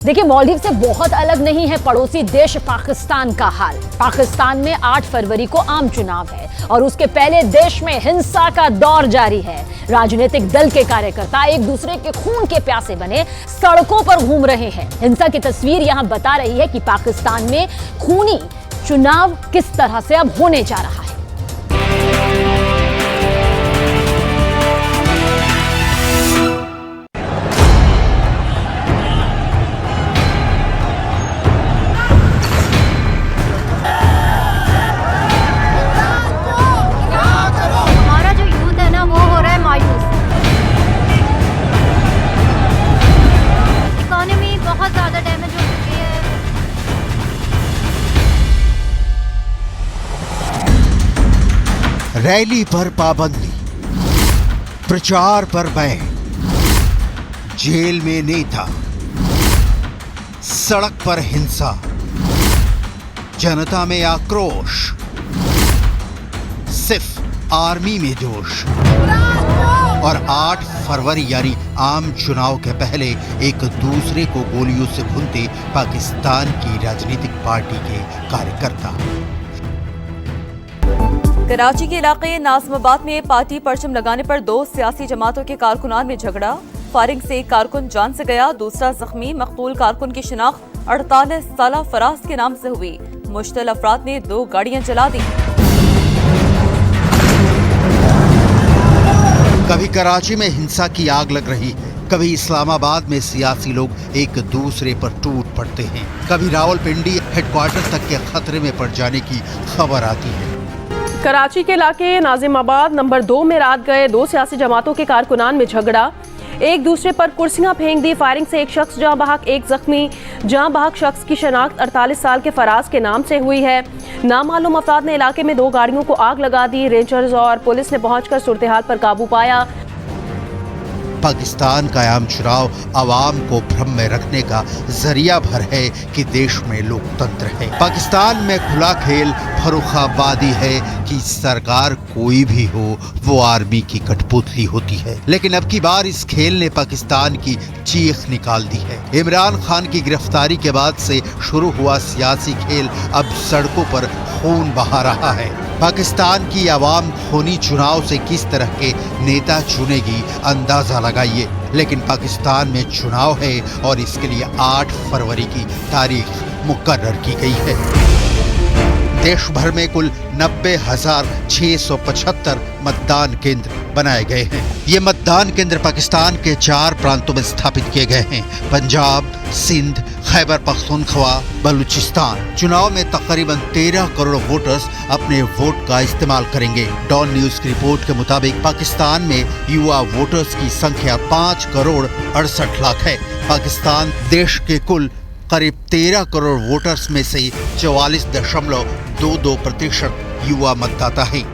देखिए, मालदीव से बहुत अलग नहीं है पड़ोसी देश पाकिस्तान का हाल। पाकिस्तान में 8 फरवरी को आम चुनाव है और उसके पहले देश में हिंसा का दौर जारी है। राजनीतिक दल के कार्यकर्ता एक दूसरे के खून के प्यासे बने सड़कों पर घूम रहे हैं। हिंसा की तस्वीर यहां बता रही है कि पाकिस्तान में खूनी चुनाव किस तरह से अब होने जा रहा है। रैली पर पाबंदी, प्रचार पर बैन, जेल में नेता, सड़क पर हिंसा, जनता में आक्रोश, सिर्फ आर्मी में जोश। और 8 फरवरी यानी आम चुनाव के पहले एक दूसरे को गोलियों से भूनते पाकिस्तान की राजनीतिक पार्टी के कार्यकर्ता। कराची के इलाके नाज़िमाबाद में पार्टी परचम लगाने पर 2 सियासी जमातों के कारकुनान में झगड़ा। फायरिंग से एक कारकुन जान से गया, दूसरा जख्मी। मकतूल कारकुन की शिनाख्त 48 साला फराज के नाम से हुई। मुश्तल अफराद ने 2 गाड़ियां जला दी। कभी कराची में हिंसा की आग लग रही है, कभी इस्लामाबाद में सियासी लोग एक दूसरे पर टूट पड़ते हैं, कभी रावलपिंडी हेडक्वार्टर तक के खतरे में पड़ जाने की खबर आती है। कराची के इलाके नाज़िमाबाद नंबर 2 में रात गए 2 सियासी जमातों के कारकुनान में झगड़ा। एक दूसरे पर कुर्सियां फेंक दी। फायरिंग से एक शख्स जहां बहक, एक जख्मी। जहां बहक शख्स की शनाख्त 48 साल के फराज के नाम से हुई है। नामालूम अफराद ने इलाके में 2 गाड़ियों को आग लगा दी। रेंजर्स और पुलिस ने पहुंचकर सूरत हाल पर काबू पाया। पाकिस्तान का आम चुनाव आवाम को भ्रम में रखने का जरिया भर है कि देश में लोकतंत्र है। पाकिस्तान में खुला खेल फर्रुखाबादी है कि सरकार कोई भी हो वो आर्मी की कठपुतली होती है। लेकिन अब की बार इस खेल ने पाकिस्तान की चीख निकाल दी है। इमरान खान की गिरफ्तारी के बाद से शुरू हुआ सियासी खेल अब सड़कों पर खून बहा रहा है। पाकिस्तान की आवाम खूनी चुनाव से किस तरह के नेता चुनेगी अंदाजा लगाइए। लेकिन पाकिस्तान में चुनाव है और इसके लिए 8 फरवरी की तारीख मुकर्रर की गई है। देश भर में कुल 90,675 मतदान केंद्र बनाए गए हैं। ये मतदान केंद्र पाकिस्तान के 4 प्रांतों में स्थापित किए गए हैं: पंजाब, सिंध, खैबर पख्तूनख्वा, बलूचिस्तान। चुनाव में तकरीबन 13 करोड़ वोटर्स अपने वोट का इस्तेमाल करेंगे। डॉन न्यूज की रिपोर्ट के मुताबिक पाकिस्तान में युवा वोटर्स की संख्या 5 करोड़ 68 लाख है। पाकिस्तान देश के कुल करीब 13 करोड़ वोटर्स में से 44.22% युवा मतदाता हैं।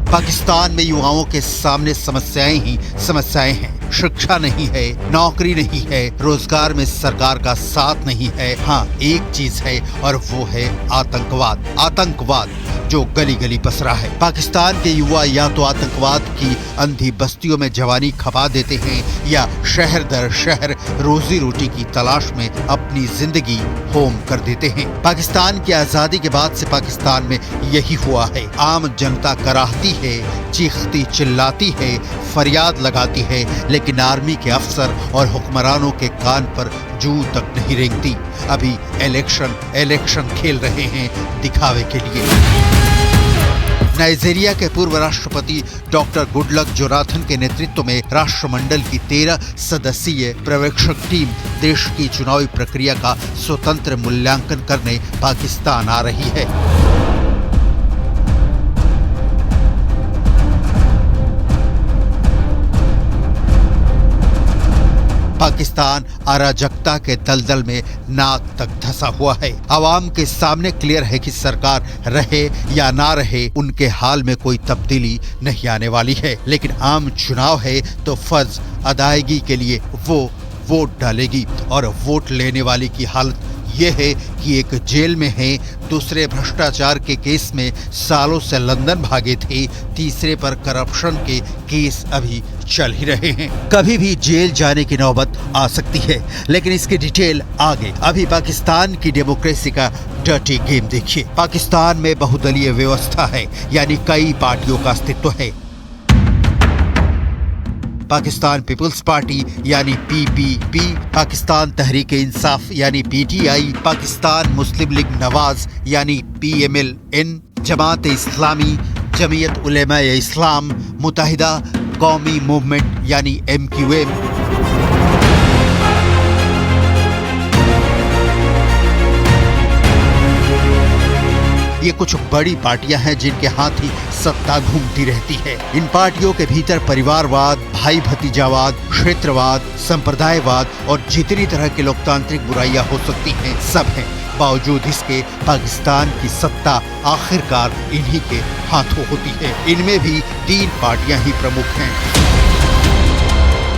पाकिस्तान में युवाओं के सामने समस्याएं ही समस्याएं हैं। शिक्षा नहीं है, नौकरी नहीं है, रोजगार में सरकार का साथ नहीं है। हाँ, एक चीज है और वो है आतंकवाद। आतंकवाद जो गली गली पसरा है। पाकिस्तान के युवा या तो आतंकवाद की अंधी बस्तियों में जवानी खपा देते हैं या शहर दर शहर रोजी रोटी की तलाश में अपनी जिंदगी होम कर देते हैं। पाकिस्तान की आजादी के बाद से पाकिस्तान में यही हुआ है। आम जनता कराहती है, चीखती चिल्लाती है, फरियाद लगाती है, लेकिन आर्मी के अफसर और हुक्मरानों के कान पर जू तक नहीं रेंगती। अभी इलेक्शन खेल रहे हैं दिखावे के लिए। नाइजीरिया के पूर्व राष्ट्रपति डॉक्टर गुडलक जोनाथन के नेतृत्व में राष्ट्रमंडल की 13 सदस्यीय पर्यवेक्षक टीम देश की चुनावी प्रक्रिया का स्वतंत्र मूल्यांकन करने पाकिस्तान आ रही है। पाकिस्तान अराजकता के दलदल में नाक तक धंसा हुआ है। आवाम के सामने क्लियर है कि सरकार रहे या ना रहे उनके हाल में कोई तब्दीली नहीं आने वाली है। लेकिन आम चुनाव है तो फर्ज अदायगी के लिए वो वोट डालेगी और वोट लेने वाले की हालत ये है कि एक जेल में है, दूसरे भ्रष्टाचार के केस में सालों से लंदन भागे थे, तीसरे पर करप्शन के केस अभी चल ही रहे हैं। कभी भी जेल जाने की नौबत आ सकती है, लेकिन इसकी डिटेल आगे। अभी पाकिस्तान की डेमोक्रेसी का डर्टी गेम देखिए। पाकिस्तान में बहुदलीय व्यवस्था है, यानी कई पार्टियों का अस्तित्व है। पाकिस्तान पीपुल्स पार्टी यानी पीपीपी, पाकिस्तान तहरीक इंसाफ यानी पीटीआई, पाकिस्तान मुस्लिम लीग नवाज यानी पीएमएल-एन, जमात इस्लामी, जमीयत उलेमा-ए इस्लाम, मुत्तहिदा कौमी मूवमेंट यानी एमक्यूएम, ये कुछ बड़ी पार्टियां हैं जिनके हाथ ही सत्ता घूमती रहती है। इन पार्टियों के भीतर परिवारवाद, भाई भतीजावाद, क्षेत्रवाद, संप्रदायवाद और जितनी तरह की लोकतांत्रिक बुराइयां हो सकती हैं, सब हैं। बावजूद इसके पाकिस्तान की सत्ता आखिरकार इन्हीं के हाथों होती है। इनमें भी 3 पार्टियां ही प्रमुख हैं।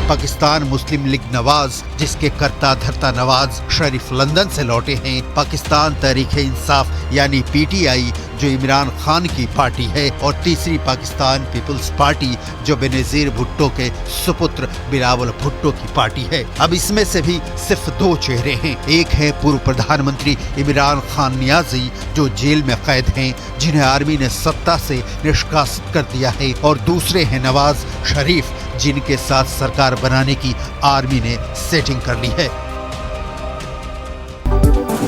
पाकिस्तान मुस्लिम लीग नवाज, जिसके कर्ता धर्ता नवाज शरीफ लंदन से लौटे हैं। पाकिस्तान तहरीक इंसाफ यानी पीटीआई, जो इमरान खान की पार्टी है। और तीसरी पाकिस्तान पीपुल्स पार्टी, जो बेनजीर भुट्टो के सुपुत्र बिलावल भुट्टो की पार्टी है। अब इसमें से भी सिर्फ 2 चेहरे हैं। एक है पूर्व प्रधानमंत्री इमरान खान नियाजी, जो जेल में कैद हैं, जिन्हें आर्मी ने सत्ता से निष्कासित कर दिया है। और दूसरे हैं नवाज शरीफ, जिनके साथ सरकार बनाने की आर्मी ने सेटिंग कर ली है।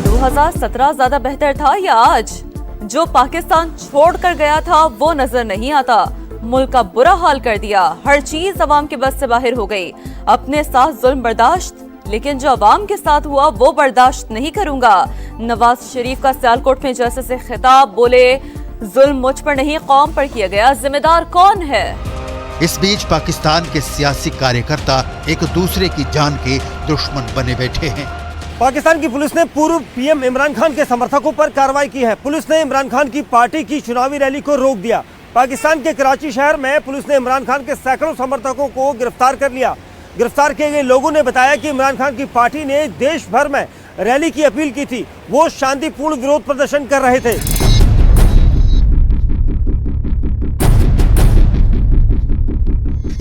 2017 ज्यादा बेहतर था या आज? जो पाकिस्तान छोड़कर गया था वो नजर नहीं आता। मुल्क का बुरा हाल कर दिया, हर चीज अवाम के बस से बाहर हो गई। अपने साथ जुल्म बर्दाश्त, लेकिन जो अवाम के साथ हुआ वो बर्दाश्त नहीं करूंगा। नवाज शरीफ का सियालकोट में जैसे से खिताब, बोले जुल्म मुझ पर नहीं कौम पर किया गया, जिम्मेदार कौन है? इस बीच पाकिस्तान के सियासी कार्यकर्ता एक दूसरे की जान के दुश्मन बने बैठे हैं। पाकिस्तान की पुलिस ने पूर्व पीएम इमरान खान के समर्थकों पर कार्रवाई की है। पुलिस ने इमरान खान की पार्टी की चुनावी रैली को रोक दिया। पाकिस्तान के कराची शहर में पुलिस ने इमरान खान के सैकड़ों समर्थकों को गिरफ्तार कर लिया। गिरफ्तार किए गए लोगों ने बताया कि इमरान खान की पार्टी ने देश भर में रैली की अपील की थी। वो शांतिपूर्ण विरोध प्रदर्शन कर रहे थे।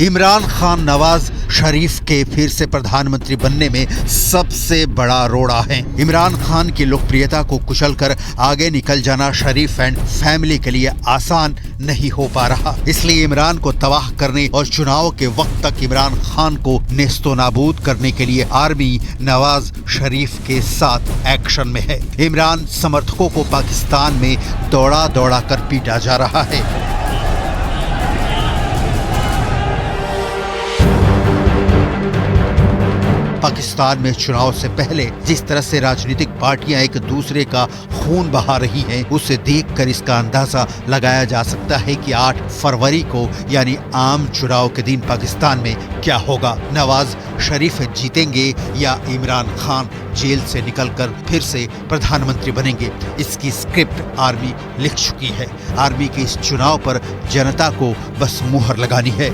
इमरान खान नवाज शरीफ के फिर से प्रधानमंत्री बनने में सबसे बड़ा रोड़ा है। इमरान खान की लोकप्रियता को कुचलकर आगे निकल जाना शरीफ एंड फैमिली के लिए आसान नहीं हो पा रहा। इसलिए इमरान को तबाह करने और चुनाव के वक्त तक इमरान खान को नेस्तो नाबूद करने के लिए आर्मी नवाज शरीफ के साथ एक्शन में है। इमरान समर्थकों को पाकिस्तान में दौड़ा दौड़ा कर पीटा जा रहा है। पाकिस्तान में चुनाव से पहले जिस तरह से राजनीतिक पार्टियां एक दूसरे का खून बहा रही हैं, उसे देखकर इसका अंदाजा लगाया जा सकता है कि 8 फरवरी को यानी आम चुनाव के दिन पाकिस्तान में क्या होगा। नवाज शरीफ जीतेंगे या इमरान खान जेल से निकलकर फिर से प्रधानमंत्री बनेंगे, इसकी स्क्रिप्ट आर्मी लिख चुकी है। आर्मी के इस चुनाव पर जनता को बस मुहर लगानी है।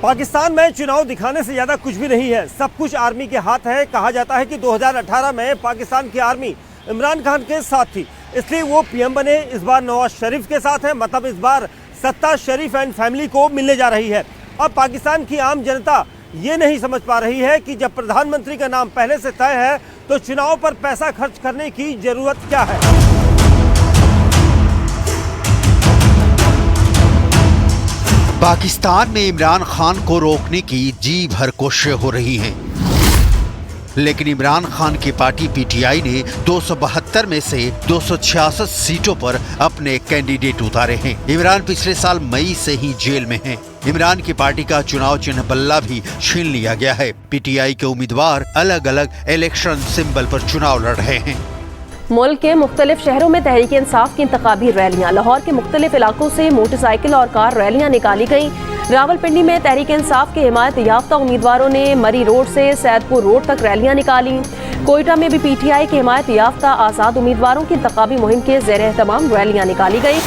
पाकिस्तान में चुनाव दिखाने से ज्यादा कुछ भी नहीं है, सब कुछ आर्मी के हाथ है। कहा जाता है कि 2018 में पाकिस्तान की आर्मी इमरान खान के साथ थी, इसलिए वो पीएम बने। इस बार नवाज शरीफ के साथ है, मतलब इस बार सत्ता शरीफ एंड फैमिली को मिलने जा रही है। अब पाकिस्तान की आम जनता ये नहीं समझ पा रही है कि जब प्रधानमंत्री का नाम पहले से तय है तो चुनाव पर पैसा खर्च करने की जरूरत क्या है। पाकिस्तान में इमरान खान को रोकने की जी भर कोशिशें हो रही हैं, लेकिन इमरान खान की पार्टी पीटीआई ने 272 में से 266 सीटों पर अपने कैंडिडेट उतारे हैं। इमरान पिछले साल मई से ही जेल में हैं। इमरान की पार्टी का चुनाव चिन्ह बल्ला भी छीन लिया गया है। पीटीआई के उम्मीदवार अलग अलग इलेक्शन सिंबल पर चुनाव लड़ रहे हैं। मुल्क के मुख्तलिफ शहरों में तहरीक इंसाफ की इंतखाबी रैलियां, लाहौर के मुख्तलिफ इलाकों से मोटरसाइकिल और कार रैलियां निकाली गईं। रावलपिंडी में तहरीक इंसाफ के हिमायत याफ्ता उम्मीदवारों ने मरी रोड से सैदपुर रोड तक रैलियां निकाली। कोयटा में भी पीटीआई के हिमायत याफ्ता आज़ाद उम्मीदवारों की इंतखाबी मुहिम के ज़ेर एहतमाम रैलियां निकाली गई।